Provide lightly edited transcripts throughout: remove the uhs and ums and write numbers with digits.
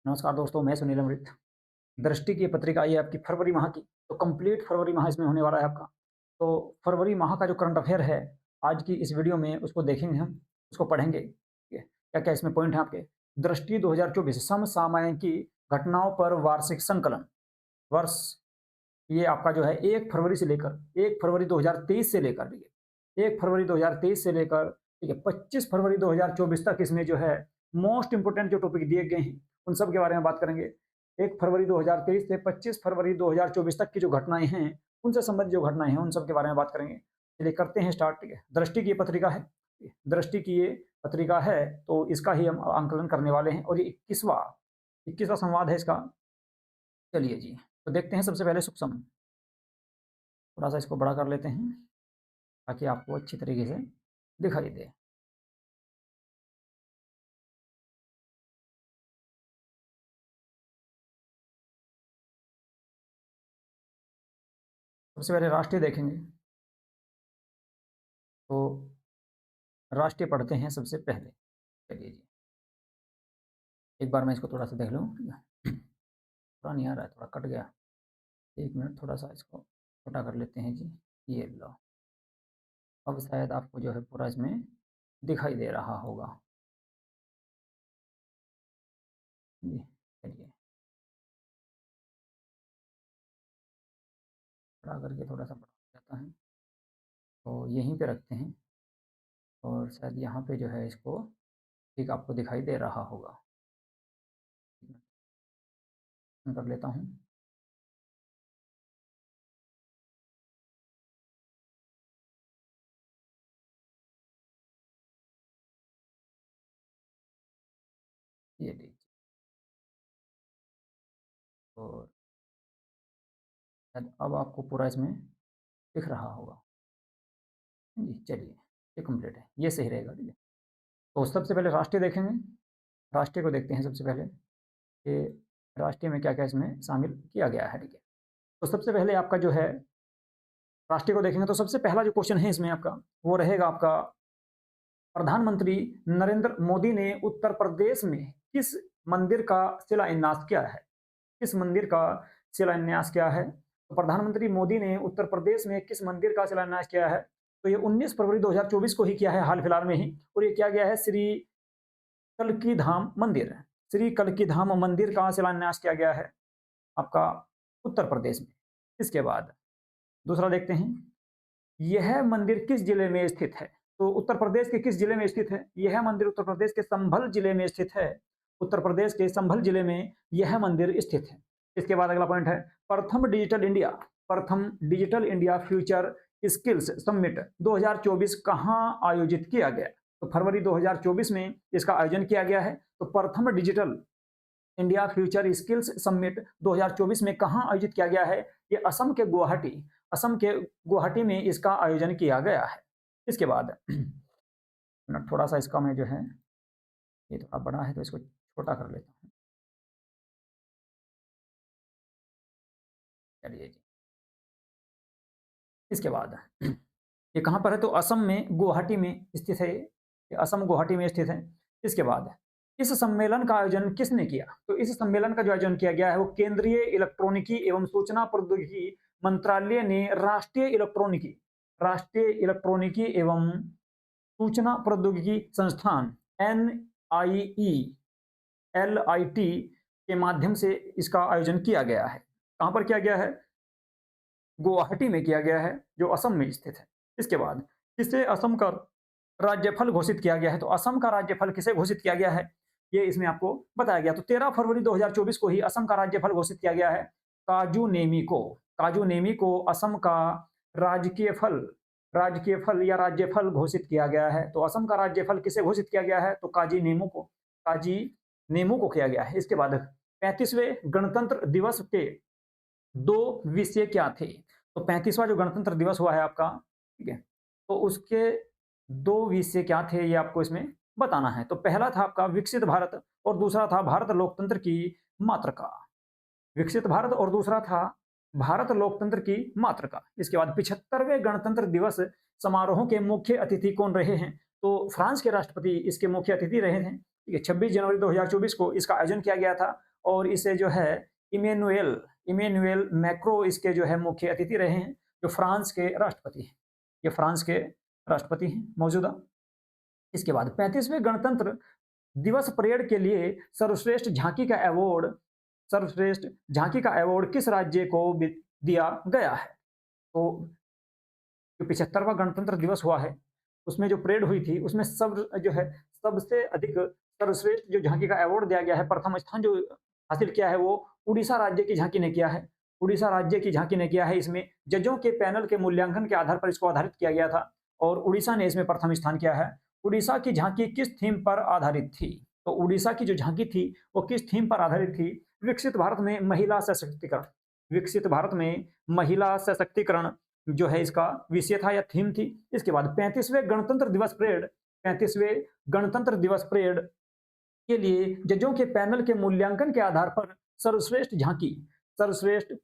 नमस्कार दोस्तों, मैं सुनील अमृत। दृष्टि की पत्रिका ये आपकी फरवरी माह की, तो कंप्लीट फरवरी माह इसमें होने वाला है आपका। तो फरवरी माह का जो करंट अफेयर है, आज की इस वीडियो में उसको देखेंगे हम, उसको पढ़ेंगे। ठीक है? क्या-क्या इसमें पॉइंट हैं आपके। दृष्टि 2024 समसामयिकी घटनाओं पर वार्षिक संकलन। वर्ष ये आपका जो है 1 फरवरी से लेकर 1 फरवरी 2023 से लेकर देखिए 1 फरवरी 2023 से लेकर ठीक है 25 फरवरी 2024 तक इसमें जो है मोस्ट इंपोर्टेंट जो टॉपिक दिए गए हैं उन सब के बारे में बात करेंगे। 1 फरवरी 2023 से 25 फरवरी 2024 तक की जो घटनाएं हैं उनसे संबंधित जो घटनाएं हैं उन सब के बारे में बात करेंगे। चलिए करते हैं स्टार्ट। ठीक है, दृष्टि की पत्रिका है, दृष्टि की ये पत्रिका है तो इसका ही हम आंकलन करने वाले हैं और ये 21वां संवाद है इसका। चलिए जी, तो देखते हैं सबसे पहले सूक्ष्म। थोड़ा सा इसको बड़ा कर लेते हैं ताकि आपको अच्छी तरीके से दिखाई दे। सबसे पहले राष्ट्रीय देखेंगे तो राष्ट्रीय पढ़ते हैं सबसे पहले। चलिए जी, एक बार मैं इसको थोड़ा सा देख लूँ। थोड़ा नहीं आ रहा है, थोड़ा कट गया। एक मिनट, थोड़ा सा इसको छोटा कर लेते हैं जी। ये लो, अब शायद आपको जो है पूरा इसमें दिखाई दे रहा होगा जी। चलिए बड़ा करके थोड़ा सा बड़ा हो जाता है तो यहीं पे रखते हैं और शायद यहाँ पे जो है इसको ठीक आपको दिखाई दे रहा होगा। मैं कर लेता हूँ। ये लीजिए, और शायद अब आपको पूरा इसमें दिख रहा होगा जी। चलिए, ये कंप्लीट है, ये सही रहेगा। ठीक है, तो सबसे पहले राष्ट्रीय देखेंगे। राष्ट्रीय को देखते हैं सबसे पहले कि राष्ट्रीय में क्या क्या इसमें शामिल किया गया है। ठीक है, तो सबसे पहले आपका जो है राष्ट्रीय को देखेंगे तो सबसे पहला जो क्वेश्चन है इसमें आपका वो रहेगा आपका, प्रधानमंत्री नरेंद्र मोदी ने उत्तर प्रदेश में किस मंदिर का शिलान्यास किया है। किस मंदिर का शिलान्यास किया है। तो प्रधानमंत्री मोदी ने उत्तर प्रदेश में किस मंदिर का शिलान्यास किया है। तो ये 19 फरवरी 2024 को ही किया है, हाल फिलहाल में ही। और ये किया गया है श्री कल्की धाम मंदिर। श्री कल्की धाम मंदिर का शिलान्यास किया गया है आपका उत्तर प्रदेश में। इसके बाद दूसरा देखते हैं, यह मंदिर किस जिले में स्थित है। तो उत्तर प्रदेश के किस जिले में स्थित है। यह मंदिर उत्तर प्रदेश के संभल जिले में स्थित है। उत्तर प्रदेश के संभल जिले में यह मंदिर स्थित है। इसके बाद अगला पॉइंट है, प्रथम digital India future skills summit 2024 कहां आयोजित किया गया। तो फरवरी 2024 में इसका आयोजन किया गया है। तो प्रथम digital India future skills summit 2024 में कहां आयोजित किया गया है। ये असम के गुवाहाटी में इसका आयोजन किया गया है। इसके बाद थोड़ा सा इसका मैं जो है, ये थोड़ा बड़ा है तो इसको छोटा कर लेता हूँ। चलिए जी, इसके बाद ये कहाँ पर है तो असम में गुवाहाटी में स्थित है। ये असम गुवाहाटी में स्थित है। इसके बाद इस सम्मेलन का आयोजन किसने किया। तो इस सम्मेलन का जो आयोजन किया गया है वो केंद्रीय इलेक्ट्रॉनिकी एवं सूचना प्रौद्योगिकी मंत्रालय ने राष्ट्रीय इलेक्ट्रॉनिकी एवं सूचना प्रौद्योगिकी संस्थान NIELIT के माध्यम से इसका आयोजन किया गया है। कहाँ पर किया गया है, गुवाहाटी में किया गया है जो असम में स्थित है। इसके बाद किसे असम का राज्यफल घोषित किया गया है। तो असम का राज्यफल किसे घोषित किया गया है ये इसमें आपको बताया गया। तो 13 फरवरी 2024 को ही असम का राज्यफल घोषित किया गया है काजू नेमी को असम का राजकीय फल या राज्यफल घोषित किया गया है। तो असम का राज्यफल किसे घोषित किया गया है तो काजी नेमू को किया गया है। इसके बाद 35वें गणतंत्र दिवस के 2 विषय क्या थे। तो 35वां जो गणतंत्र दिवस हुआ है आपका, ठीक है, तो उसके 2 विषय क्या थे ये आपको इसमें बताना है। तो पहला था आपका विकसित भारत और दूसरा था भारत लोकतंत्र की मातृका। विकसित भारत और दूसरा था भारत लोकतंत्र की मातृका। इसके बाद 75वें गणतंत्र दिवस समारोह के मुख्य अतिथि कौन रहे हैं। तो फ्रांस के राष्ट्रपति इसके मुख्य अतिथि रहे थे। ठीक है, 26 जनवरी 2024 को इसका आयोजन किया गया था और इसे जो है इमैनुएल इमैनुएल मैक्रो इसके जो है मुख्य अतिथि रहे हैं, जो फ्रांस के राष्ट्रपति हैं। ये फ्रांस के राष्ट्रपति हैं मौजूदा। इसके बाद 35वें गणतंत्र दिवस परेड के लिए सर्वश्रेष्ठ झांकी का अवार्ड किस राज्य को दिया गया है? तो जो 75वां गणतंत्र दिवस हुआ है, उसमें जो परेड हुई थी, उसमें सबसे अधिक सर्वश्रेष्ठ जो झांकी का अवार्ड दिया गया है, प्रथम स्थान जो हासिल किया है वो उड़ीसा राज्य की झांकी ने किया है। उड़ीसा राज्य की झांकी ने किया है। इसमें जजों के पैनल के मूल्यांकन के आधार पर इसको आधारित किया गया था और उड़ीसा ने इसमें प्रथम स्थान किया है। उड़ीसा की झांकी किस थीम पर आधारित थी? तो उड़ीसा की जो झांकी थी वो किस थीम पर आधारित थी? विकसित भारत में महिला सशक्तिकरण। विकसित भारत में महिला सशक्तिकरण जो है इसका विषय था या थीम थी। इसके बाद 35वें गणतंत्र दिवस परेड के लिए जजों के पैनल के मूल्यांकन के आधार पर सर्वश्रेष्ठ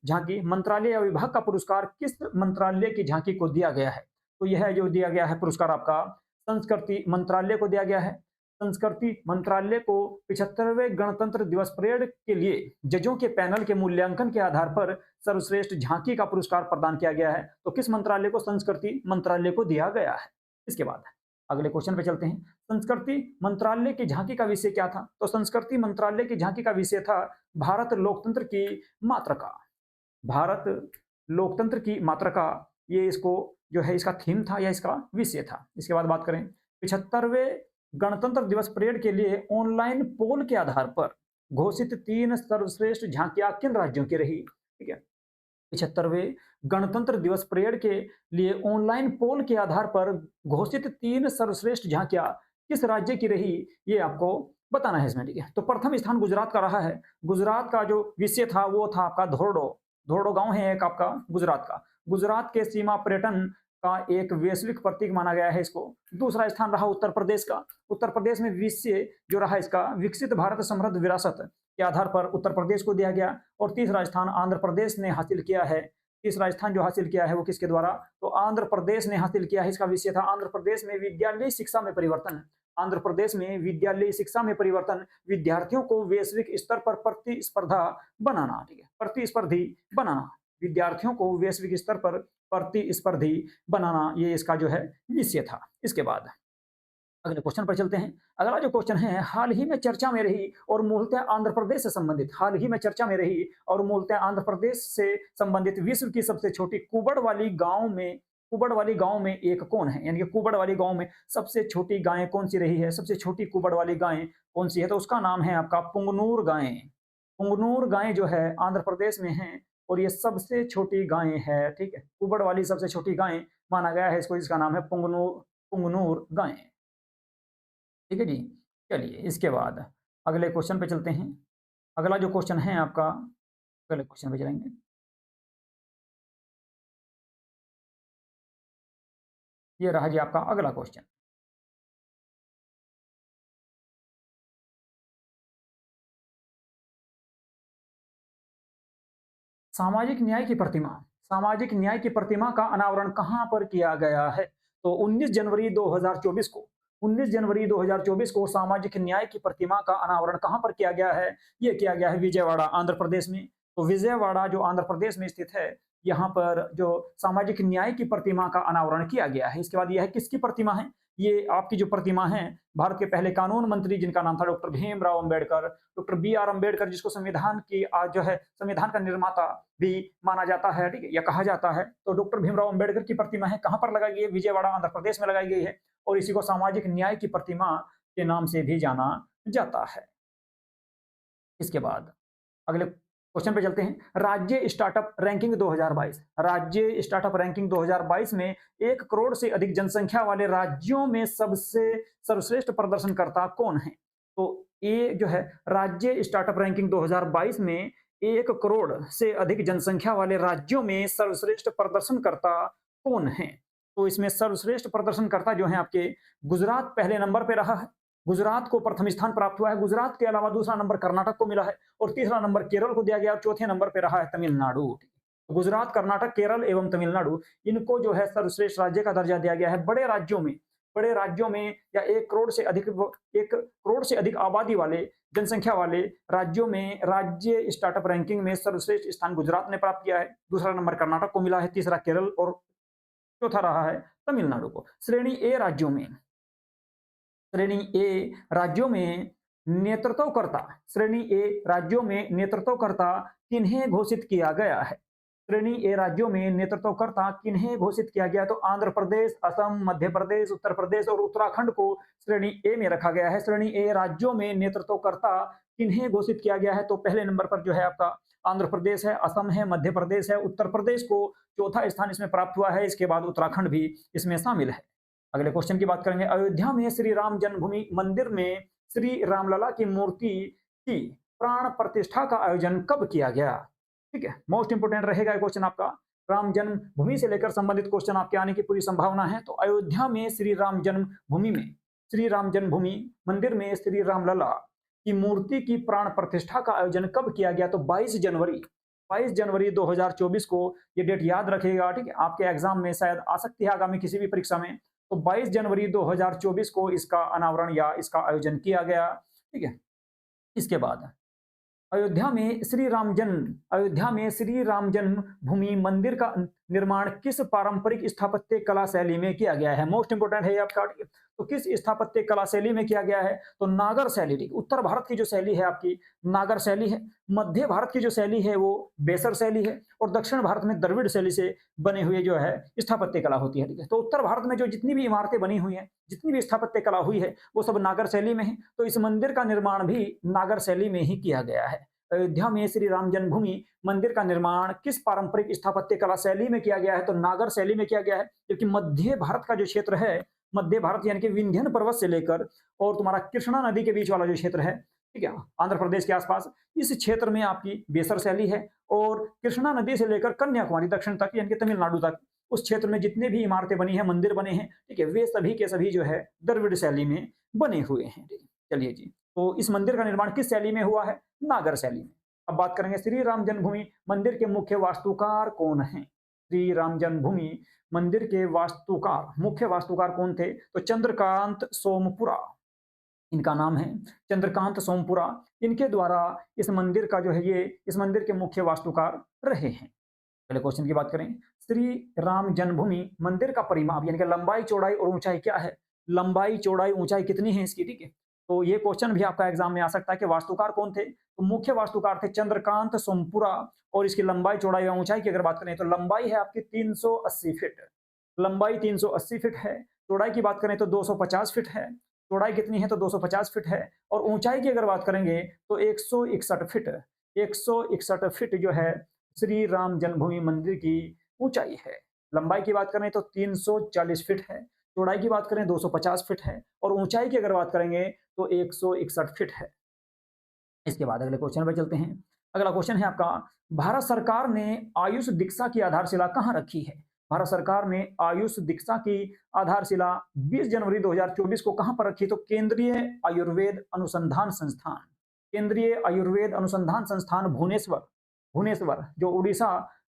झांकी मंत्रालय या विभाग का पुरस्कार किस मंत्रालय की झांकी को दिया गया है? तो यह जो दिया गया है पुरस्कार आपका संस्कृति मंत्रालय को दिया गया है। संस्कृति मंत्रालय को 75वें गणतंत्र दिवस परेड के लिए जजों के पैनल के मूल्यांकन के आधार पर सर्वश्रेष्ठ झांकी का पुरस्कार प्रदान किया गया है। तो किस मंत्रालय को? संस्कृति मंत्रालय को दिया गया है। इसके बाद अगले क्वेश्चन पे चलते हैं। संस्कृति मंत्रालय की झांकी का विषय क्या था? तो संस्कृति मंत्रालय की झांकी का विषय था भारत लोकतंत्र की मातृका। भारत लोकतंत्र की मातृका, ये इसको जो है इसका थीम था या इसका विषय था। इसके बाद बात करें 75वें गणतंत्र दिवस परेड के लिए ऑनलाइन पोल के आधार पर घोषित 3 सर्वश्रेष्ठ झांकियां किन राज्यों की रही? ठीक है, 75वें गणतंत्र दिवस परेड के लिए ऑनलाइन पोल के आधार पर घोषित 3 सर्वश्रेष्ठ झांकियां किस राज्य की रही, ये आपको बताना है इसमें। ठीक है, तो प्रथम स्थान गुजरात का रहा है। गुजरात का जो विषय था वो था आपका धोरडो गांव है एक आपका गुजरात का। गुजरात के सीमा पर्यटन का एक वैश्विक प्रतीक माना गया है इसको। दूसरा स्थान रहा उत्तर प्रदेश का। उत्तर प्रदेश में विषय जो रहा इसका विकसित भारत समृद्ध विरासत के आधार पर उत्तर प्रदेश को दिया गया। और तीसरा स्थान आंध्र प्रदेश ने हासिल किया है। तीसरा स्थान जो हासिल किया है वो किसके द्वारा? तो आंध्र प्रदेश ने हासिल किया है। इसका विषय था आंध्र प्रदेश में विद्यालय शिक्षा में परिवर्तन। आंध्र प्रदेश में विद्यालय शिक्षा में परिवर्तन, विद्यार्थियों को वैश्विक स्तर पर प्रतिस्पर्धा बनाना। ठीक है, प्रतिस्पर्धी बनाना, विद्यार्थियों को वैश्विक स्तर पर प्रतिस्पर्धी बनाना, ये इसका जो है विषय था। इसके बाद अगले क्वेश्चन पर चलते हैं। अगला जो क्वेश्चन है, हाल ही में चर्चा में रही और मूलतः आंध्र प्रदेश से संबंधित, हाल ही में चर्चा में रही और मूलतः आंध्र प्रदेश से संबंधित विश्व की सबसे छोटी कुबड़ वाली गांव में एक कौन है? यानी कि कुबड़ वाली गांव में सबसे छोटी गाय कौन सी रही है? सबसे छोटी कुबड़ वाली गाय कौन सी है? तो उसका नाम है आपका पुंगनूर गाय। पुंगनूर गाय जो है आंध्र प्रदेश में है और ये सबसे छोटी गाय है। ठीक है, कुबड़ वाली सबसे छोटी गाय माना गया है इसको, इसका नाम है पुंगनूर गाय। ठीक है जी, चलिए इसके बाद अगले क्वेश्चन पे चलते हैं। अगला जो क्वेश्चन है आपका, अगले क्वेश्चन पे चलेंगे। ये रहा जी आपका अगला क्वेश्चन। सामाजिक न्याय की प्रतिमा, सामाजिक न्याय की प्रतिमा का अनावरण कहां पर किया गया है? तो 19 जनवरी 2024 को 19 जनवरी 2024 को सामाजिक न्याय की प्रतिमा का अनावरण कहां पर किया गया है? ये किया गया है विजयवाड़ा, आंध्र प्रदेश में। तो विजयवाड़ा जो आंध्र प्रदेश में स्थित है, यहाँ पर जो सामाजिक न्याय की प्रतिमा का अनावरण किया गया है। इसके बाद यह किसकी प्रतिमा है? ये आपकी जो प्रतिमा है भारत के पहले कानून मंत्री जिनका नाम था doctor Bhimrao Ambedkar, doctor BR Ambedkar, जिसको संविधान की आज जो है संविधान का निर्माता भी माना जाता है, ठीक है, या कहा जाता है। तो डॉक्टर भीमराव अंबेडकर की प्रतिमा है, कहां पर लगाई गई है? विजयवाड़ा, आंध्र प्रदेश में लगाई गई है और इसी को सामाजिक न्याय की प्रतिमा के नाम से भी जाना जाता है। इसके बाद अगले क्वेश्चन पे चलते हैं। राज्य स्टार्टअप रैंकिंग 2022, राज्य स्टार्टअप रैंकिंग 2022 में 1 करोड़ से अधिक जनसंख्या वाले राज्यों में सबसे सर्वश्रेष्ठ प्रदर्शनकर्ता कौन है? तो ये जो है राज्य स्टार्टअप रैंकिंग 2022 में 1 करोड़ से अधिक जनसंख्या वाले राज्यों में सर्वश्रेष्ठ प्रदर्शनकर्ता कौन है? तो इसमें सर्वश्रेष्ठ प्रदर्शनकर्ता जो है आपके गुजरात पहले नंबर पे रहा है। गुजरात को प्रथम स्थान प्राप्त हुआ है। गुजरात के अलावा दूसरा नंबर कर्नाटक को मिला है और तीसरा नंबर केरल को दिया गया और चौथे नंबर पे रहा है तमिलनाडु। गुजरात, कर्नाटक, केरल एवं तमिलनाडु, इनको जो है सर्वश्रेष्ठ राज्य का दर्जा दिया गया है। बड़े राज्यों में बड़े राज्यों में या 1 करोड़ से अधिक आबादी वाले, जनसंख्या वाले राज्यों में राज्य स्टार्टअप रैंकिंग में सर्वश्रेष्ठ स्थान गुजरात ने प्राप्त किया है, दूसरा नंबर कर्नाटक को मिला है, तीसरा केरल और चौथा रहा है तमिलनाडु को। श्रेणी ए राज्यों में नेतृत्वकर्ता किन्हें घोषित किया गया है? श्रेणी ए राज्यों में नेतृत्वकर्ता किन्हें घोषित किया गया? तो आंध्र प्रदेश, असम, मध्य प्रदेश, उत्तर प्रदेश और उत्तराखंड को श्रेणी ए में रखा गया है। श्रेणी ए राज्यों में नेतृत्वकर्ता किन्हें घोषित किया गया है? तो पहले नंबर पर जो है आपका आंध्र प्रदेश है, असम है, मध्य प्रदेश है, उत्तर प्रदेश को चौथा स्थान इसमें प्राप्त हुआ है। इसके बाद उत्तराखंड भी इसमें शामिल है। अगले क्वेश्चन की बात करेंगे। अयोध्या में श्री राम जन्मभूमि मंदिर में श्री रामलला की मूर्ति की प्राण प्रतिष्ठा का आयोजन कब किया गया? ठीक है, मोस्ट इंपोर्टेंट रहेगा ये क्वेश्चन आपका। राम जन्मभूमि से लेकर संबंधित क्वेश्चन आपके आने की पूरी संभावना है। तो अयोध्या में श्री राम जन्मभूमि मंदिर में श्री रामलला की मूर्ति की प्राण प्रतिष्ठा का आयोजन कब किया गया? तो 22 जनवरी 2024 को ये डेट याद रखिएगा। ठीक है, आपके एग्जाम में शायद आ सकती है आगामी किसी भी परीक्षा में। तो 22 जनवरी 2024 को इसका अनावरण या इसका आयोजन किया गया। ठीक है, इसके बाद अयोध्या में श्री राम जन्मभूमि मंदिर का निर्माण किस पारंपरिक स्थापत्य कला शैली में किया गया है? मोस्ट इंपोर्टेंट है आपका। तो किस स्थापत्य कला शैली में किया गया है? तो नागर शैली। ठीक, उत्तर भारत की जो शैली है आपकी नागर शैली है, मध्य भारत की जो शैली है वो बेसर शैली है, और दक्षिण भारत में द्रविड़ शैली से बने हुए जो है स्थापत्य कला होती है। ठीक है, तो उत्तर भारत में जो जितनी भी इमारतें बनी हुई हैं, जितनी भी स्थापत्य कला हुई है, वो सब नागर शैली में है। तो इस मंदिर का निर्माण भी नागर शैली में ही किया गया है। अयोध्या में श्री राम जन्मभूमि मंदिर का निर्माण किस पारंपरिक स्थापत्य कला शैली में किया गया है? तो नागर शैली में किया गया है। क्योंकि मध्य भारत का जो क्षेत्र है, मध्य भारत यानी कि विंध्यन पर्वत से लेकर और तुम्हारा कृष्णा नदी के बीच वाला जो क्षेत्र है, ठीक है, आंध्र प्रदेश के आसपास, इस क्षेत्र में आपकी बेसर शैली है। और कृष्णा नदी से लेकर कन्याकुमारी दक्षिण तक यानी कि तमिलनाडु तक, उस क्षेत्र में जितने भी इमारतें बनी हैं, मंदिर बने हैं, ठीक है, वे सभी के सभी जो है द्रविड़ शैली में बने हुए हैं। ठीक है, चलिए जी, तो इस मंदिर का निर्माण किस शैली में हुआ है? नागर शैली में। अब बात करेंगे श्री राम जन्मभूमि मंदिर के मुख्य वास्तुकार कौन हैं? श्री राम जन्मभूमि मंदिर के मुख्य वास्तुकार कौन थे? तो चंद्रकांत सोमपुरा इनका नाम है, चंद्रकांत सोमपुरा। इनके द्वारा इस मंदिर का जो है ये इस मंदिर के मुख्य वास्तुकार रहे हैं। पहले क्वेश्चन की बात करें, श्री राम जन्मभूमि मंदिर का परिमाप यानी कि लंबाई, चौड़ाई और ऊंचाई क्या है? लंबाई, चौड़ाई, ऊंचाई कितनी है इसकी? ठीक है, तो ये क्वेश्चन भी आपका एग्जाम में आ सकता है कि वास्तुकार कौन थे? तो मुख्य वास्तुकार थे चंद्रकांत सोमपुरा। और इसकी लंबाई, चौड़ाई और ऊंचाई की अगर बात करें तो लंबाई है आपकी 380 फीट, लंबाई 380 फीट है। चौड़ाई की बात करें तो 250 फीट है। चौड़ाई कितनी है? तो 250 फीट है। और ऊंचाई की अगर बात करेंगे तो 161 फीट, 161 फीट जो है श्री राम जन्मभूमि मंदिर की ऊंचाई है। लंबाई की बात करें तो 340 फीट है, चौड़ाई की बात करें 250 फीट है, और ऊंचाई की अगर बात करेंगे तो 161 फीट है। इसके बाद अगले क्वेश्चन पर चलते हैं। अगला क्वेश्चन है आपका, भारत सरकार ने आयुष दीक्षा की आधारशिला कहाँ रखी है? भारत सरकार ने आयुष दीक्षा की आधारशिला 20 जनवरी 2024 को कहां पर रखी? तो केंद्रीय आयुर्वेद अनुसंधान संस्थान, केंद्रीय आयुर्वेद अनुसंधान संस्थान भुवनेश्वर जो उड़ीसा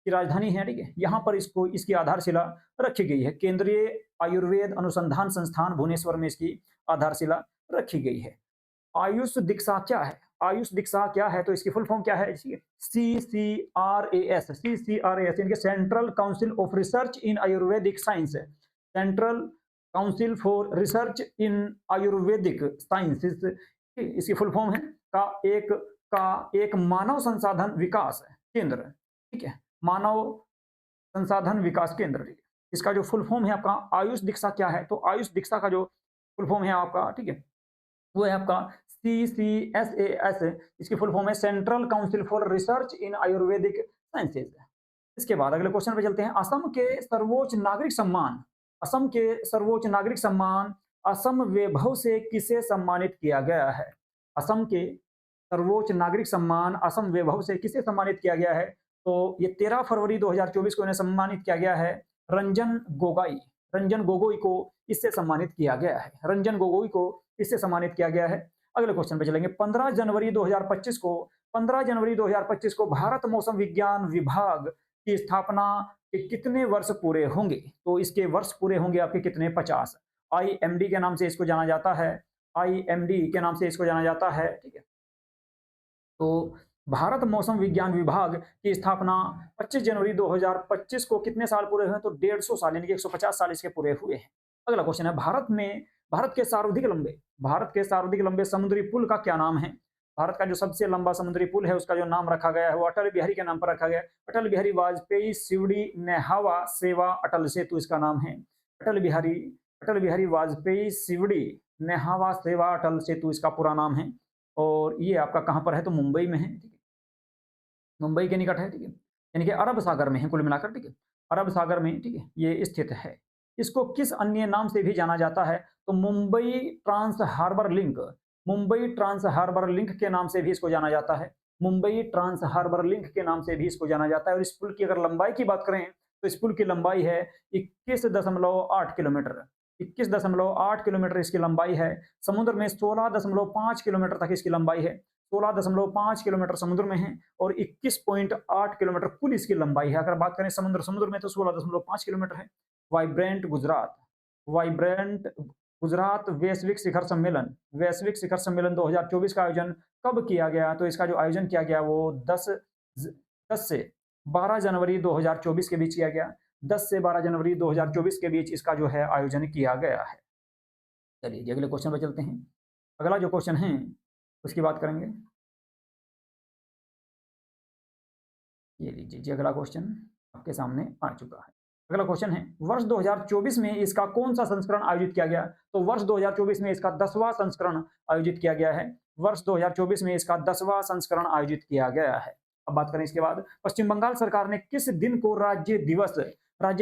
की राजधानी है, ठीक है, यहां पर इसकी आधारशिला रखी गई है। केंद्रीय आयुर्वेद अनुसंधान संस्थान भुवनेश्वर में इसकी आधारशिला रखी गई है। आयुष दीक्षा क्या है? आयुष दीक्षा क्या है? तो इसकी फुल फॉर्म क्या है? CCRAS, यानी central council of research in Ayurvedic science, central council for research in Ayurvedic sciences, इसकी फुल फॉर्म है एक मानव संसाधन विकास केंद्र। ठीक है, मानव संसाधन विकास केंद्र। इसका जो फुल फॉर्म है आपका आयुष दीक्षा क्या है? तो आयुष दीक्षा का जो फुल फॉर्म है आपका, ठीक है, वो है आपका CCSAS। इसकी फुल फॉर्म है central council for research in Ayurvedic sciences. इसके बाद अगले क्वेश्चन पे चलते हैं। असम के सर्वोच्च नागरिक सम्मान असम वैभव से किसे सम्मानित किया गया है? असम के सर्वोच्च नागरिक सम्मान असम वैभव से किसे सम्मानित किया गया है? तो ये 13 फरवरी 2024 को इन्हें सम्मानित किया गया है। रंजन गोगोई को इससे सम्मानित किया गया है। रंजन गोगोई को इससे सम्मानित किया गया है। अगले क्वेश्चन पे चलेंगे। 15 जनवरी 2025 को भारत मौसम विज्ञान विभाग की स्थापना के कितने वर्ष पूरे होंगे? तो इसके वर्ष पूरे होंगे आपके कितने? 50। आईएमडी के नाम से इसको जाना जाता है, आईएमडी के नाम से इसको जाना जाता है, ठीक है। तो भारत मौसम विज्ञान विभाग की स्थापना 25 जनवरी 2025 को कितने साल पूरे हुए? तो 150 साल यानी कि 150 साल इसके पूरे हुए हैं। अगला क्वेश्चन है, भारत के सर्वाधिक लंबे समुद्री पुल का क्या नाम है? भारत का जो सबसे लंबा समुद्री पुल है उसका जो नाम रखा गया है वो अटल बिहारी के नाम पर रखा गया है। अटल बिहारी वाजपेयी सिवड़ी नेहावा सेवा अटल सेतु इसका नाम है। अटल बिहारी अटल बिहारी वाजपेयी सिवड़ी नेहावा सेवा अटल सेतु इसका पूरा नाम है। और ये आपका कहाँ पर है? तो मुंबई में है, ठीक है। मुंबई के निकट है, ठीक है। यानी कि अरब सागर में है कुल मिलाकर, ठीक है। अरब सागर में, ठीक है, ये स्थित है। इसको किस अन्य नाम से भी जाना जाता है? तो Mumbai trans harbour link, Mumbai trans harbour link के नाम से भी इसको जाना जाता है। मुंबई ट्रांस हार्बर लिंक के नाम से भी इसको जाना जाता है। और इस पुल की अगर लंबाई की बात करें तो इस पुल की लंबाई है 21.8 किलोमीटर। 21.8 किलोमीटर इसकी लंबाई है। समुद्र में 16.5 किलोमीटर तक इसकी लंबाई है। 16.5 किलोमीटर समुद्र में है और 21.8 किलोमीटर कुल इसकी लंबाई है। अगर बात करें समुद्र समुद्र में तो 16.5 किलोमीटर है। वाइब्रेंट गुजरात, वाइब्रेंट गुजरात वैश्विक शिखर सम्मेलन, वैश्विक शिखर सम्मेलन 2024 का आयोजन कब किया गया? तो इसका जो आयोजन किया गया वो 10 से 12 जनवरी 2024 के बीच किया गया। 10 से 12 जनवरी 2024 के बीच इसका जो है आयोजन किया गया है। चलिए अगले क्वेश्चन पर चलते हैं। अगला जो क्वेश्चन है उसकी बात करेंगे। ये लीजिए जी, अगला क्वेश्चन आपके सामने आ चुका है। अगला क्वेश्चन है, वर्ष 2024 में इसका कौन सा संस्करण आयोजित किया गया? तो वर्ष 2024 में इसका 10वां संस्करण आयोजित किया गया है। वर्ष 2024 में इसका 10वां संस्करण आयोजित किया गया है। अब बात करें इसके बाद, पश्चिम बंगाल सरकार ने किस दिन को राज्य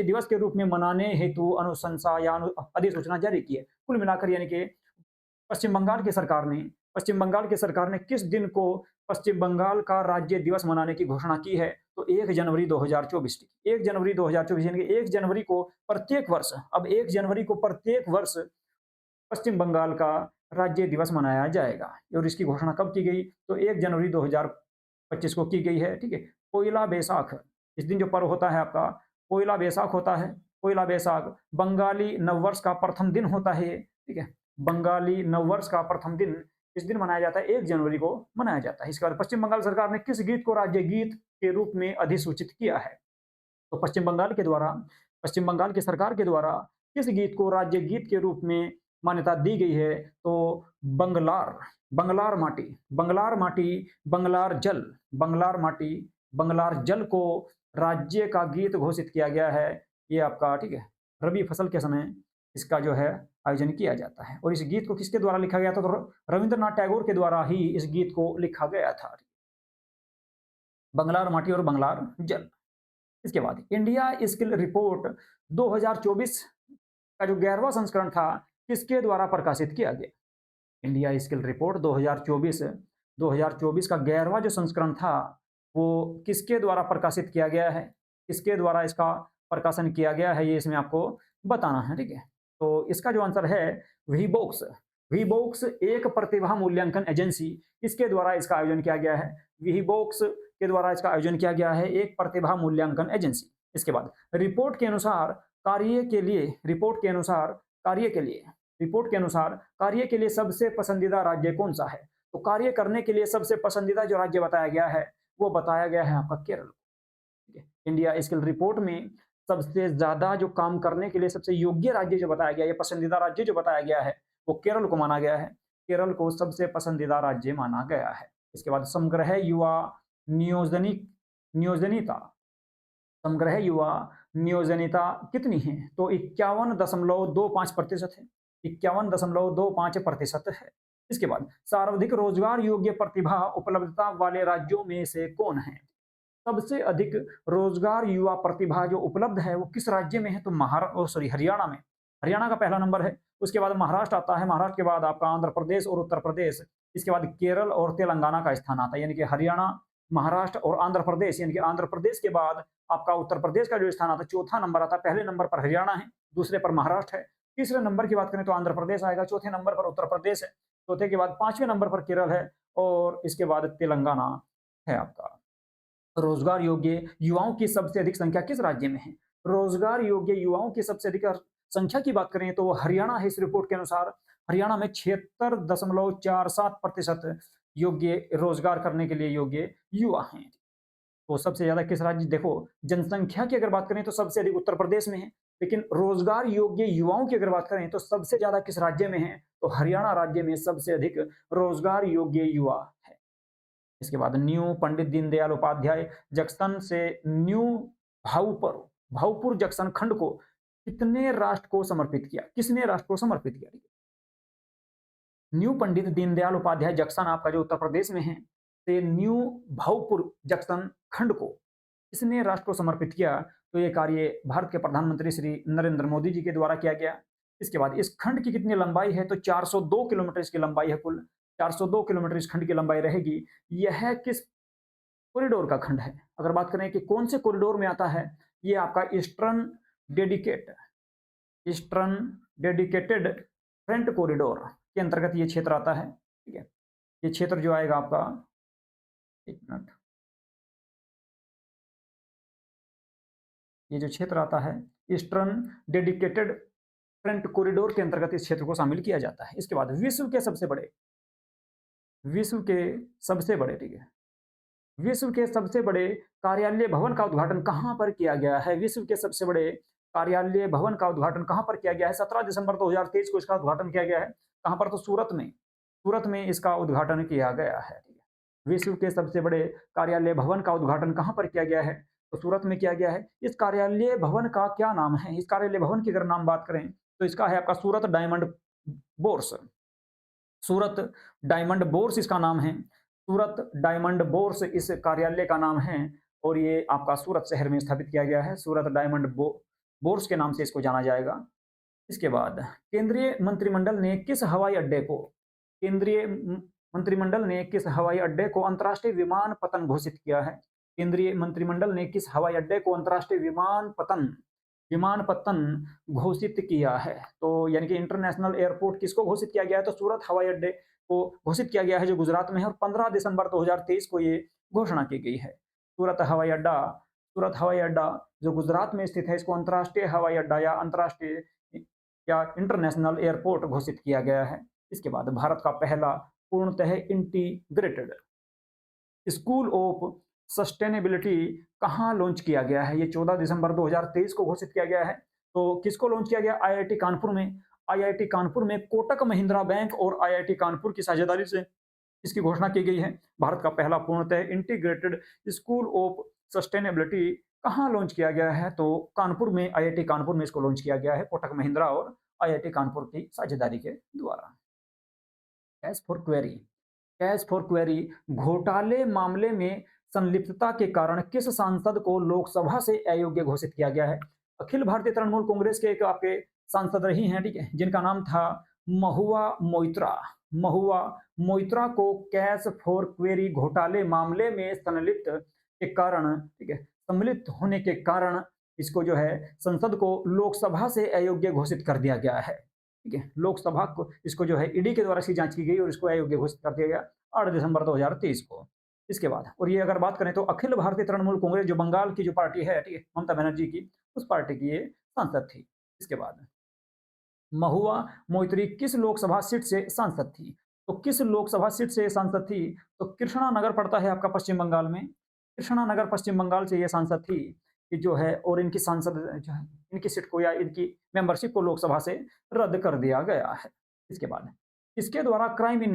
दिवस के रूप में मनाने हेतु अनुशंसा या अधिसूचना जारी की है? कुल मिलाकर यानी कि पश्चिम बंगाल की सरकार ने किस दिन को पश्चिम बंगाल का राज्य दिवस मनाने की घोषणा की है? तो 1 जनवरी 2024, 1 जनवरी 2024 यानी कि 1 जनवरी को प्रत्येक वर्ष, अब 1 जनवरी को प्रत्येक वर्ष पश्चिम बंगाल का राज्य दिवस मनाया जाएगा। और इसकी घोषणा कब की गई? तो 1 जनवरी 2025 को की गई है, ठीक है। पोइला बैसाख, इस दिन जो पर्व होता है आपका पोइला बैसाख होता है। पोइला बैसाख बंगाली नववर्ष का प्रथम दिन होता है, ठीक है। बंगाली नववर्ष का प्रथम दिन इस दिन मनाया जाता है, 1 जनवरी को मनाया जाता है। इसके बाद पश्चिम बंगाल सरकार ने किस गीत को राज्य गीत के रूप में अधिसूचित किया है? तो पश्चिम बंगाल की सरकार के द्वारा किस गीत को राज्य गीत के रूप में मान्यता दी गई है? तो बंगलार, बंगलार माटी, बंगलार माटी, बंगलार जल, बंगलार माटी, बंगलार जल को राज्य का गीत घोषित किया गया है। ये आपका, ठीक है, रबी फसल के समय इसका जो है आयोजन किया जाता है। और इस गीत को किसके द्वारा लिखा गया था? तो रविंद्रनाथ टैगोर के द्वारा ही इस गीत को लिखा गया था। बंगलार माटी और बंगलार जल। इसके बाद इंडिया स्किल रिपोर्ट 2024 का जो 11वां संस्करण था किसके द्वारा प्रकाशित किया गया? इंडिया स्किल रिपोर्ट 2024 का 11वां जो संस्करण था वो किसके द्वारा प्रकाशित किया गया है? किसके द्वारा इसका प्रकाशन किया गया है ये इसमें आपको बताना है, ठीक है। तो इसका जो आंसर है वीबोक्स, वीबोक्स एक प्रतिभा मूल्यांकन एजेंसी, इसके द्वारा इसका आयोजन किया गया है। वीबोक्स के द्वारा इसका आयोजन किया गया है, एक प्रतिभा मूल्यांकन एजेंसी। इसके बाद रिपोर्ट के अनुसार कार्य के लिए, रिपोर्ट के अनुसार कार्य के लिए सबसे पसंदीदा राज्य कौन सा है? तो कार्य करने के लिए सबसे पसंदीदा जो राज्य बताया गया है वो बताया गया है आपका केरल। इंडिया स्किल रिपोर्ट में सबसे ज्यादा जो काम करने के लिए सबसे योग्य राज्य जो बताया गया है, पसंदीदा राज्य जो बताया गया है वो केरल को माना गया है। केरल को सबसे पसंदीदा राज्य माना गया है। इसके बाद समग्र युवा नियोजनिता, समग्र युवा नियोजनिता कितनी है? तो 51.25% है, 51.25% है। इसके बाद सर्वाधिक रोजगार योग्य प्रतिभा उपलब्धता वाले राज्यों में से कौन है? सबसे अधिक रोजगार युवा प्रतिभा जो उपलब्ध है वो किस राज्य में है? तो हरियाणा में, हरियाणा का पहला नंबर है। उसके बाद महाराष्ट्र आता है, महाराष्ट्र के बाद आपका आंध्र प्रदेश और उत्तर प्रदेश, इसके बाद केरल और तेलंगाना का स्थान आता है। यानी कि हरियाणा, महाराष्ट्र और आंध्र प्रदेश, यानी कि आंध्र प्रदेश के बाद आपका उत्तर प्रदेश का जो स्थान आता है चौथा नंबर आता है। पहले नंबर पर हरियाणा है, दूसरे पर महाराष्ट्र है, तीसरे नंबर की बात करें तो आंध्र प्रदेश आएगा, चौथे नंबर पर उत्तर प्रदेश है, चौथे के बाद पांचवें नंबर पर केरल है और इसके बाद तेलंगाना है आपका। रोजगार योग्य युवाओं की सबसे अधिक संख्या किस राज्य में है? रोजगार योग्य युवाओं की सबसे अधिक संख्या की बात करें तो हरियाणा है इस रिपोर्ट के अनुसार। हरियाणा में 76.47% योग्य रोजगार करने के लिए योग्य युवा हैं। तो सबसे ज्यादा किस राज्य, देखो जनसंख्या की अगर बात करें तो सबसे अधिक उत्तर प्रदेश में है, लेकिन रोजगार योग्य युवाओं की अगर बात करें तो सबसे ज्यादा किस राज्य में है, तो हरियाणा राज्य में सबसे अधिक रोजगार योग्य युवा है। इसके बाद न्यू पंडित दीनदयाल उपाध्याय जंक्शन से न्यू भाऊपुर भाऊपुर जंक्शन खंड को कितने राष्ट्र को समर्पित किया, किसने राष्ट्र को समर्पित किया? न्यू पंडित दीनदयाल उपाध्याय जंक्शन आपका जो उत्तर प्रदेश में है, से न्यू भाऊपुर जंक्शन खंड को किसने राष्ट्र को समर्पित किया? तो ये कार्य भारत के प्रधानमंत्री श्री नरेंद्र मोदी जी के द्वारा किया गया। इसके बाद इस खंड की कितनी लंबाई है? तो 402 किलोमीटर इसकी लंबाई है, कुल 402 किलोमीटर इस खंड की लंबाई रहेगी। यह किस कॉरिडोर का खंड है? अगर बात करें कि कौन से कॉरिडोर में आता है, ये आपका ईस्टर्न डेडिकेटेड फ्रंट कॉरिडोर के अंतर्गत ये क्षेत्र आता है। ठीक है, ये क्षेत्र जो आएगा आपका, एक मिनट, ये जो क्षेत्र आता है ईस्टर्न डेडिकेटेड फ्रंट कॉरिडोर के अंतर्गत इस क्षेत्र को शामिल किया जाता है। इसके बाद विश्व के सबसे बड़े ठीक है, विश्व के सबसे बड़े कार्यालय भवन का उद्घाटन कहां पर किया गया है? विश्व के सबसे बड़े कार्यालय भवन का उद्घाटन कहां पर किया गया है? 17 दिसंबर 2023 को इसका उद्घाटन किया गया है। कहां पर? तो सूरत में इसका उद्घाटन किया गया है। विश्व के सबसे बड़े कार्यालय भवन का उद्घाटन कहां पर किया गया है? तो सूरत में किया गया है। इस कार्यालय भवन का क्या नाम है? इस कार्यालय भवन की अगर नाम बात करें तो इसका है आपका सूरत डायमंड बोर्स। सूरत डायमंड बोर्स इसका नाम है। सूरत डायमंड बोर्स इस कार्यालय का नाम है और ये आपका सूरत शहर में स्थापित किया गया है। सूरत डायमंड बोर्स के नाम से इसको जाना जाएगा। इसके बाद केंद्रीय मंत्रिमंडल ने किस हवाई अड्डे को अंतर्राष्ट्रीय विमानपत्तन घोषित किया है? केंद्रीय मंत्रिमंडल ने किस हवाई अड्डे को अंतर्राष्ट्रीय विमानपत्तन घोषित किया है? तो यानी कि इंटरनेशनल एयरपोर्ट किसको घोषित किया गया है? तो सूरत हवाई अड्डे को घोषित किया गया है, जो गुजरात में है, और 15 दिसंबर 2023 को ये घोषणा की गई है। सूरत हवाई अड्डा जो गुजरात में स्थित है, इसको अंतर्राष्ट्रीय हवाई अड्डा या इंटरनेशनल एयरपोर्ट घोषित किया गया है। इसके बाद भारत का पहला पूर्णतः इंटीग्रेटेड स्कूल ऑफ सस्टेनेबिलिटी कहाँ लॉन्च किया गया है? ये 14 दिसंबर 2023 को घोषित किया गया है। तो किसको लॉन्च किया गया? आईआईटी कानपुर में कोटक महिंद्रा बैंक और आईआईटी कानपुर की साझेदारी से इसकी घोषणा की गई है। भारत का पहला पूर्णतः इंटीग्रेटेड स्कूल ऑफ सस्टेनेबिलिटी कहाँ लॉन्च किया गया है? तो कानपुर में, आईआईटी कानपुर में इसको लॉन्च किया गया है, कोटक महिंद्रा और आईआईटी कानपुर की साझेदारी के द्वारा। कैश फॉर क्वेरी घोटाले मामले में संलिप्तता के कारण किस सांसद को लोकसभा से अयोग्य घोषित किया गया है? अखिल भारतीय तृणमूल कांग्रेस के एक आपके सांसद रही हैं, ठीक है, जिनका नाम था महुआ मोइत्रा को कैश फॉर क्वेरी घोटाले मामले में सम्मिलित होने के कारण इसको जो है संसद को लोकसभा से अयोग्य घोषित कर दिया गया है। ठीक है, लोकसभा को इसको जो है ईडी के द्वारा इसकी जांच की गई और इसको अयोग्य घोषित कर दिया गया 8 दिसंबर 2023 को। इसके बाद, और ये अगर बात करें तो अखिल भारतीय तृणमूल कांग्रेस जो बंगाल की जो पार्टी है, ठीक है, ममता बनर्जी की, उस पार्टी की ये सांसद थी। इसके बाद महुआ मोइत्री किस लोकसभा सीट से सांसद थी? तो किस लोकसभा सीट से सांसद थी? तो कृष्णा नगर पड़ता है आपका पश्चिम बंगाल में। कृष्णा नगर पश्चिम बंगाल से ये सांसद थी कि जो है, और इनकी सांसद जो है, इनकी सीट को या इनकी मेंबरशिप को लोकसभा से रद्द कर दिया गया है। इसके बाद किसके द्वारा क्राइम इन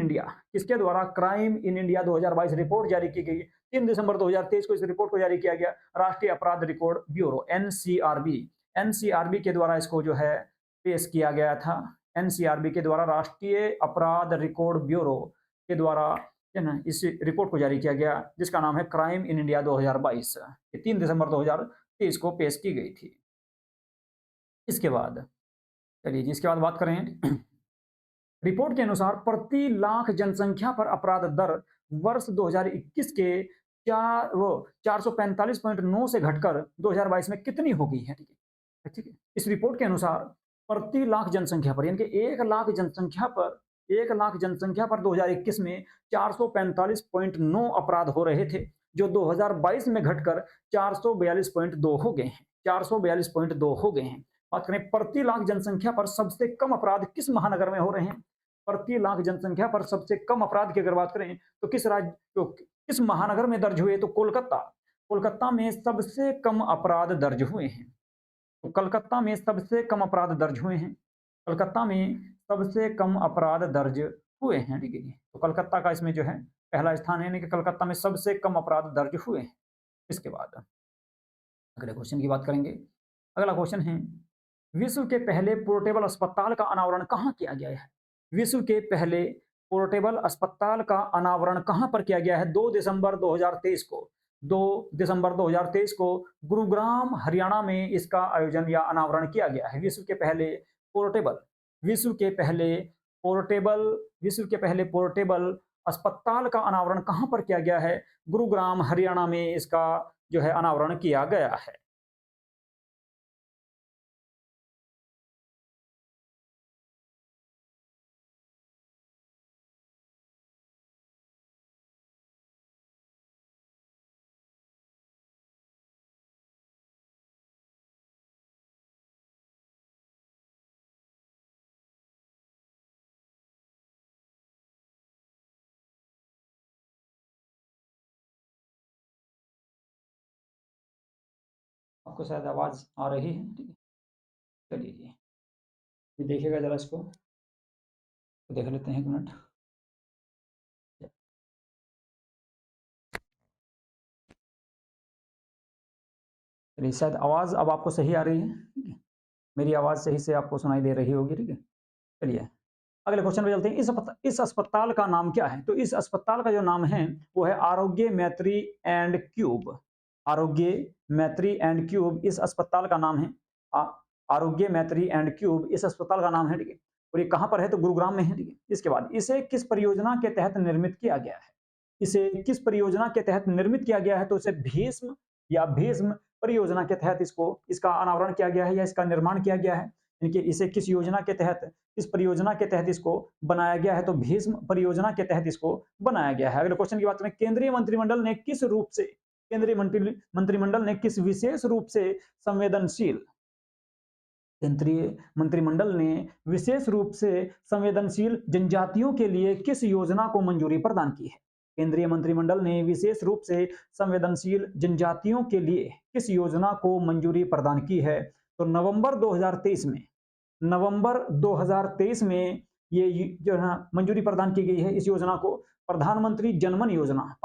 इंडिया 2022 रिपोर्ट जारी की गई? 3 दिसंबर 2023 को इस रिपोर्ट को जारी किया गया। राष्ट्रीय अपराध रिकॉर्ड ब्यूरो एनसीआरबी के द्वारा इसको जो है पेश किया गया था। एनसीआरबी के द्वारा, राष्ट्रीय अपराध रिकॉर्ड ब्यूरो के द्वारा है ना, इस रिपोर्ट को जारी किया गया, जिसका नाम है क्राइम इन इंडिया 2022। 3 दिसंबर 2023 को पेश की गई थी। इसके बाद चलिए जी, इसके बाद बात करें, रिपोर्ट के अनुसार प्रति लाख जनसंख्या पर अपराध दर वर्ष 2021 के 445.9 से घटकर 2022 में कितनी हो गई है? ठीक है, इस रिपोर्ट के अनुसार प्रति लाख जनसंख्या पर, यानी कि 1 लाख जनसंख्या पर 2021 में 445.9 अपराध हो रहे थे, जो 2022 में घटकर 442.2 हो गए हैं। बात करें प्रति लाख जनसंख्या पर सबसे कम अपराध किस महानगर में हो रहे हैं? प्रति लाख जनसंख्या पर सबसे कम अपराध की अगर बात करें तो किस महानगर में दर्ज हुए? तो कोलकाता। कोलकाता में सबसे कम अपराध दर्ज हुए हैं। तो कलकत्ता में सबसे कम अपराध दर्ज हुए हैं। कलकत्ता में सबसे कम अपराध दर्ज हुए हैं। ठीक है जी। तो कलकत्ता का इसमें जो है पहला स्थान है, यानी कि कलकत्ता में सबसे कम अपराध दर्ज हुए हैं। इसके बाद अगले क्वेश्चन की बात करेंगे। अगला क्वेश्चन है, विश्व के पहले पोर्टेबल अस्पताल का अनावरण कहाँ किया गया है? विश्व के पहले पोर्टेबल अस्पताल का अनावरण कहाँ पर किया गया है? 2 दिसंबर 2023 को 2 दिसंबर 2023 को गुरुग्राम हरियाणा में इसका आयोजन या अनावरण किया गया है। विश्व के पहले पोर्टेबल विश्व के पहले पोर्टेबल विश्व के पहले पोर्टेबल अस्पताल का अनावरण कहाँ पर किया गया है? गुरुग्राम हरियाणा में इसका जो है अनावरण किया गया है। आपको शायद आवाज आ रही है। ठीक है, चलिए जी, ये देखिएगा जरा इसको, तो देख लेते हैं 1 मिनट। चलिए, शायद आवाज अब आपको सही आ रही है। ठीक है, मेरी आवाज सही से आपको सुनाई दे रही होगी। ठीक है, चलिए अगले क्वेश्चन पे चलते हैं। इस अस्पताल का नाम क्या है? तो इस अस्पताल का जो नाम है वो है आरोग्य मैत्री एंड क्यूब। आरोग्य मैत्री एंड क्यूब इस अस्पताल का नाम है। आरोग्य मैत्री एंड क्यूब इस अस्पताल का नाम है। ठीक है, और ये कहाँ पर है? तो गुरुग्राम में है। ठीक है, इसके बाद इसे किस परियोजना के तहत निर्मित किया गया है? इसे किस परियोजना के तहत निर्मित किया गया है? तो इसे भीष्म परियोजना के तहत इसका अनावरण किया गया है या इसका निर्माण किया गया है। यानी कि इसे किस योजना के तहत, इस परियोजना के तहत इसको बनाया गया है? तो भीष्म परियोजना के तहत इसको बनाया गया है। अगले क्वेश्चन की बात करें, केंद्रीय मंत्रिमंडल ने किस विशेष रूप से संवेदनशील केंद्रीय मंत्रिमंडल ने विशेष रूप से संवेदनशील जनजातियों के लिए किस योजना को मंजूरी प्रदान की है? केंद्रीय मंत्रिमंडल ने विशेष रूप से संवेदनशील जनजातियों के लिए किस योजना को मंजूरी प्रदान की है? तो नवंबर 2023 में ये जो है मंजूरी प्रदान की गई है इस योजना को। प्रधानमंत्री जनमन योजना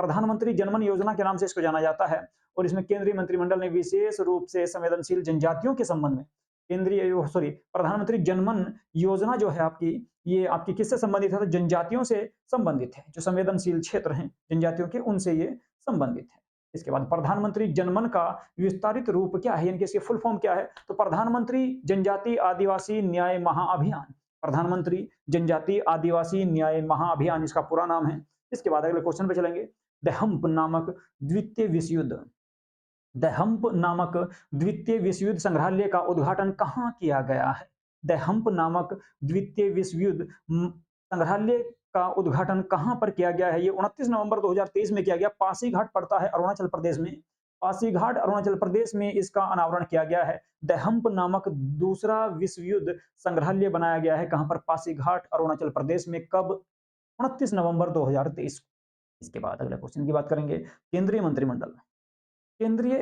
के नाम से इसको जाना जाता है। और इसमें केंद्रीय मंत्रिमंडल ने विशेष रूप से संवेदनशील जनजातियों के संबंध में प्रधानमंत्री जनमन योजना जो है आपकी, ये आपकी किससे संबंधित है? तो जनजातियों से संबंधित है। जो संवेदनशील क्षेत्र हैं जनजातियों के, उनसे ये संबंधित है। इसके बाद प्रधानमंत्री जनमन का विस्तारित रूप क्या है, यानी कि इसकी फुल फॉर्म क्या है? तो प्रधानमंत्री जनजाति आदिवासी न्याय महाअभियान। प्रधानमंत्री जनजाति आदिवासी न्याय महाअभियान इसका पूरा नाम है। इसके बाद अगले क्वेश्चन पे चलेंगे। द हम्प नामक द्वितीय विश्व युद्ध संग्रहालय का उद्घाटन कहाँ किया गया है? द हम्प नामक द्वितीय विश्व युद्ध संग्रहालय का उद्घाटन कहाँ पर किया गया है? ये 29 नवंबर 2023 में किया गया। पासीघाट पड़ता है अरुणाचल प्रदेश में। पासीघाट अरुणाचल प्रदेश में इसका अनावरण किया गया है। द हम्प नामक दूसरा विश्व युद्ध संग्रहालय बनाया गया है कहाँ पर? पासीघाट अरुणाचल प्रदेश में। कब? 29 नवंबर 2023। इसके बाद अगले क्वेश्चन की बात करेंगे। केंद्रीय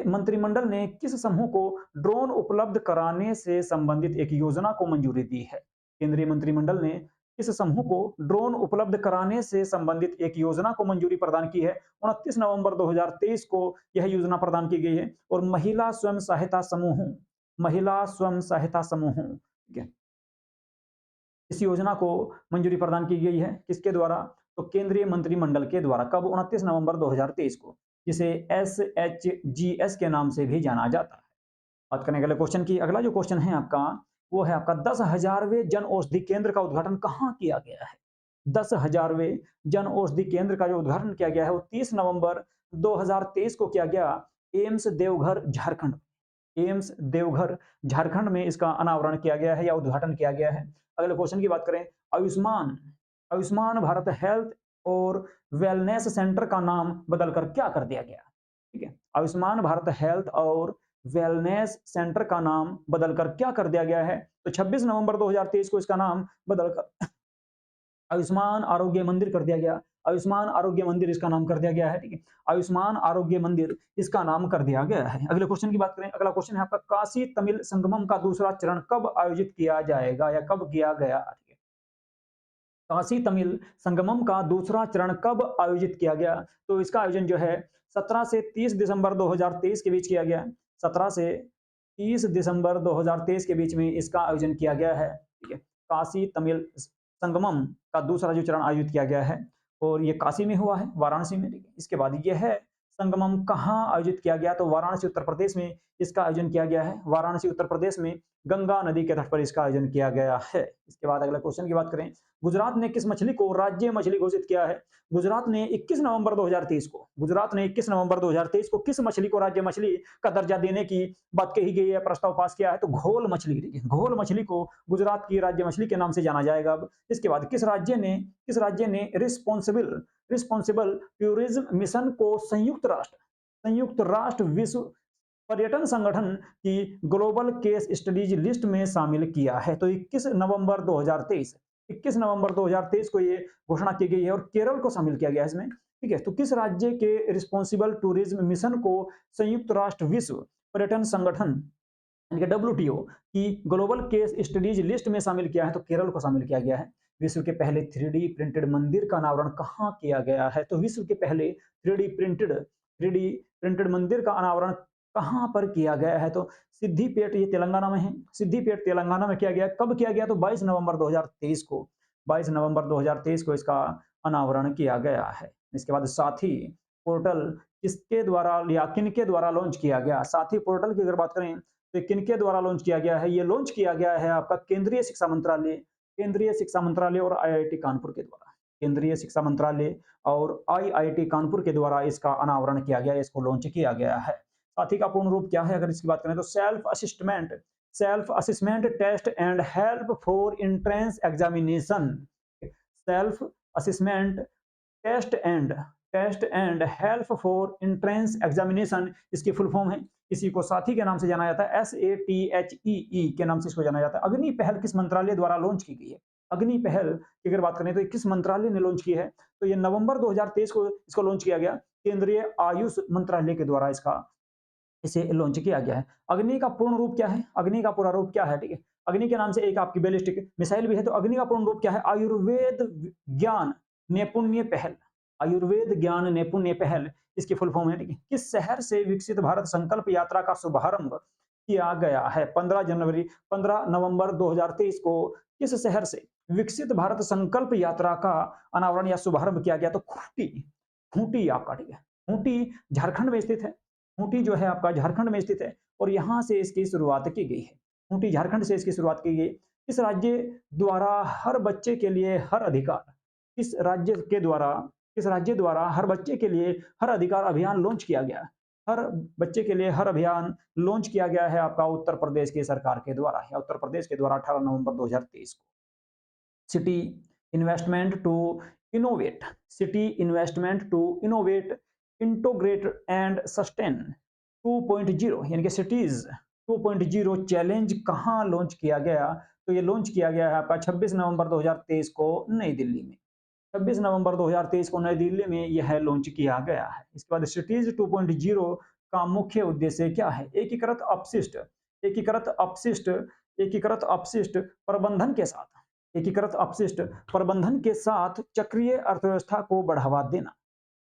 मंत्रिमंडल ने किस समूह को ड्रोन उपलब्ध कराने से संबंधित एक योजना को मंजूरी दी है? केंद्रीय मंत्रिमंडल ने किस समूह को ड्रोन उपलब्ध कराने से संबंधित एक योजना को मंजूरी प्रदान की है? 29 नवंबर 2023 को यह योजना प्रदान की गई है। और महिला स्वयं सहायता समूह, ठीक है, इस योजना को मंजूरी प्रदान की गई है। किसके द्वारा? तो केंद्रीय मंत्रिमंडल के द्वारा। कब? 29 नवंबर 2023 को, जिसे SHGS के नाम से भी जाना जाता है। बात करने के लिए क्वेश्चन की, अगला जो क्वेश्चन है आपका वो है आपका 10,000वें जन औषधि केंद्र का उद्घाटन कहाँ किया गया है? 10,000वें जन औषधि केंद्र का जो उद्घाटन किया गया है वो 30 नवंबर 2023 को किया गया एम्स देवघर झारखंड में इसका अनावरण किया गया है या उद्घाटन किया गया है। अगले क्वेश्चन की बात करें, आयुष्मान भारत हेल्थ और वेलनेस सेंटर का नाम बदलकर क्या कर दिया गया? ठीक है, आयुष्मान भारत हेल्थ और वेलनेस सेंटर का नाम बदलकर क्या कर दिया गया है? तो 26 नवंबर 2023 को इसका नाम बदलकर आयुष्मान आरोग्य मंदिर कर दिया गया। आयुष्मान आरोग्य मंदिर इसका नाम कर दिया गया है, ठीक है। आयुष्मान आरोग्य मंदिर इसका नाम कर दिया गया है। अगले क्वेश्चन की बात करें, अगला क्वेश्चन है आपका, काशी तमिल संगमम का दूसरा चरण कब आयोजित किया जाएगा या कब किया गया? ठीक है। काशी तमिल संगमम का दूसरा चरण कब आयोजित किया गया? तो इसका आयोजन जो है 17 से 30 दिसंबर 2023 के बीच किया गया। 17 से 30 दिसंबर 2023 के बीच में इसका आयोजन किया गया है, ठीक है। काशी तमिल संगमम का दूसरा जो चरण आयोजित किया गया है और ये काशी में हुआ है, वाराणसी में, ठीक है। इसके बाद ये है संगमम कहाँ आयोजित किया गया? तो वाराणसी उत्तर प्रदेश में इसका आयोजन किया गया है। वाराणसी उत्तर प्रदेश में गंगा नदी के तट पर इसका आयोजन किया गया है। इसके बाद अगला क्वेश्चन की बात करें, गुजरात ने किस मछली को राज्य मछली घोषित किया है? गुजरात ने 21 नवंबर 2023 को, गुजरात ने 21 नवंबर 2023 को किस मछली को राज्य मछली का दर्जा देने की बात कही गई है, प्रस्ताव पास किया है? तो घोल मछली, ठीक है। घोल मछली को गुजरात की राज्य मछली के नाम से जाना जाएगा अब। इसके बाद किस राज्य ने रिस्पॉन्सिबल रिस्पॉन्सिबल टूरिज्म मिशन को संयुक्त राष्ट्र विश्व पर्यटन संगठन की ग्लोबल केस स्टडीज लिस्ट में शामिल किया है? तो 21 नवंबर 2023, 21 नवंबर 2023 को ये घोषणा की गई है और केरल को शामिल किया गया है इसमें, ठीक है। तो किस राज्य के रिस्पॉन्सिबल टूरिज्म मिशन को संयुक्त राष्ट्र विश्व पर्यटन संगठन WTO की ग्लोबल केस स्टडीज लिस्ट में शामिल किया है? तो केरल को शामिल किया गया है। विश्व के पहले 3D प्रिंटेड मंदिर का अनावरण कहाँ किया गया है? तो विश्व के पहले 3D प्रिंटेड मंदिर का अनावरण कहाँ पर किया गया है? तो सिद्धिपेट, ये तेलंगाना में है। सिद्धिपेट तेलंगाना में किया गया। कब किया गया? तो 22 नवंबर 2023 को, 22 नवंबर 2023 को इसका अनावरण किया गया है। इसके बाद साथी पोर्टल किसके द्वारा या किनके द्वारा लॉन्च किया गया? साथी पोर्टल की अगर बात करें तो किनके द्वारा लॉन्च किया गया है? ये लॉन्च किया गया है आपका केंद्रीय शिक्षा मंत्रालय और आईआईटी कानपुर के द्वारा। केंद्रीय शिक्षा मंत्रालय और आईआईटी कानपुर के द्वारा इसका अनावरण किया गया, इसको लॉन्च किया गया है। साथी का पूर्ण रूप क्या है अगर इसकी बात करें तो self assessment test and help for entrance examination. Self assessment test and help for entrance examination इसकी फुल फॉर्म है। इसी को साथी के नाम से जाना जाता है, SATHEE के नाम से इसको जाना जाता है। अग्नि पहल किस मंत्रालय द्वारा लॉन्च की गई है? अग्नि पहल की अगर बात करें तो किस मंत्रालय ने लॉन्च की है? तो ये नवंबर 2023 को इसको लॉन्च किया गया। केंद्रीय आयुष मंत्रालय के द्वारा इसे लॉन्च किया गया है। अग्नि का पूर्ण रूप क्या है? अग्नि का पूरा रूप क्या है? ठीक है। अग्नि के नाम से एक आपकी बैलिस्टिक मिसाइल भी है। तो अग्नि का पूर्ण रूप क्या है? आयुर्वेद ज्ञान नैपुण्य पहल। आयुर्वेद ज्ञान नैपुण्य पहल इसकी फुल फॉर्म है, ठीक है। किस शहर से विकसित भारत संकल्प यात्रा का शुभारंभ किया गया है? 15 नवंबर 2023 को किस शहर से विकसित भारत संकल्प यात्रा का अनावरण या शुभारंभ किया गया? तो खूंटी आपका, ठीक है। खूंटी झारखंड में स्थित है। खूंटी जो है आपका झारखंड में स्थित है और यहां से इसकी शुरुआत की गई है। खूंटी झारखंड से इसकी शुरुआत की गई। किस राज्य द्वारा हर बच्चे के लिए हर अधिकार, किस राज्य के द्वारा किस राज्य द्वारा हर बच्चे के लिए हर अधिकार अभियान लॉन्च किया गया? हर बच्चे के लिए हर अभियान लॉन्च किया गया है आपका उत्तर प्रदेश की सरकार के द्वारा या उत्तर प्रदेश के द्वारा 18 नवंबर 2023 को। City investment to innovate city investment to innovate integrate and sustain 2.0 यानी कि सिटीज 2.0 चैलेंज कहाँ लॉन्च किया गया? तो ये लॉन्च किया गया है आपका 26 नवंबर 2023 को नई दिल्ली में। 26 नवंबर 2023 को नई दिल्ली में यह लॉन्च किया गया है। इसके बाद सिटीज 2.0 का मुख्य उद्देश्य क्या है? एकीकृत अपशिष्ट प्रबंधन के साथ चक्रीय अर्थव्यवस्था को बढ़ावा देना।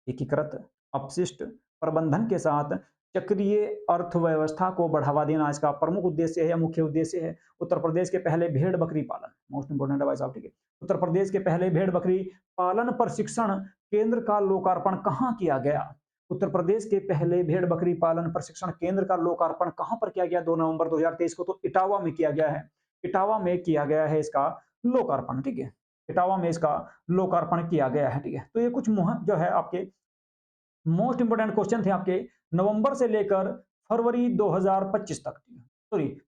एकीकृत अपशिष्ट प्रबंधन के साथ चक्रीय अर्थव्यवस्था को बढ़ावा देना इसका प्रमुख उद्देश्य है या मुख्य उद्देश्य है। उत्तर प्रदेश के पहले भेड़ बकरी पालन, मोस्ट इंपोर्टेंट है भाई साहब, ठीक है। उत्तर प्रदेश के पहले भेड़ बकरी पालन प्रशिक्षण केंद्र का लोकार्पण कहाँ किया गया? उत्तर प्रदेश के पहले भेड़ बकरी पालन प्रशिक्षण केंद्र का लोकार्पण कहाँ पर किया गया 2 नवंबर 2023 को? तो इटावा में किया गया है। इटावा में किया गया है इसका लोकार्पण, ठीक है। इटावा में इसका लोकार्पण किया गया है, ठीक है। तो ये कुछ जो है आपके मोस्ट इंपोर्टेंट क्वेश्चन थे आपके नवंबर से लेकर फरवरी 2025 तक,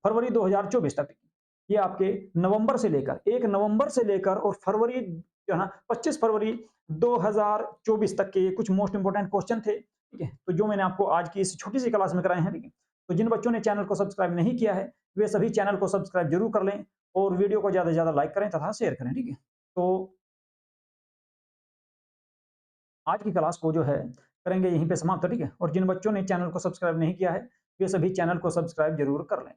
फरवरी 2024 तक। ये आपके नवंबर से लेकर 1 नवंबर से लेकर और फरवरी जो है ना 25 फरवरी 2024 तक के कुछ मोस्ट इंपोर्टेंट क्वेश्चन थे, ठीक है। तो जो मैंने आपको आज की इस छोटी सी क्लास में कराए हैं, ठीक है। तो जिन बच्चों ने चैनल को सब्सक्राइब नहीं किया है, वे सभी चैनल को सब्सक्राइब ज़रूर कर लें और वीडियो को ज़्यादा से ज़्यादा लाइक करें तथा शेयर करें, ठीक है? तो आज की क्लास को जो है करेंगे यहीं पे समाप्त, ठीक है? और जिन बच्चों ने चैनल को सब्सक्राइब नहीं किया है, वे सभी चैनल को सब्सक्राइब ज़रूर कर लें।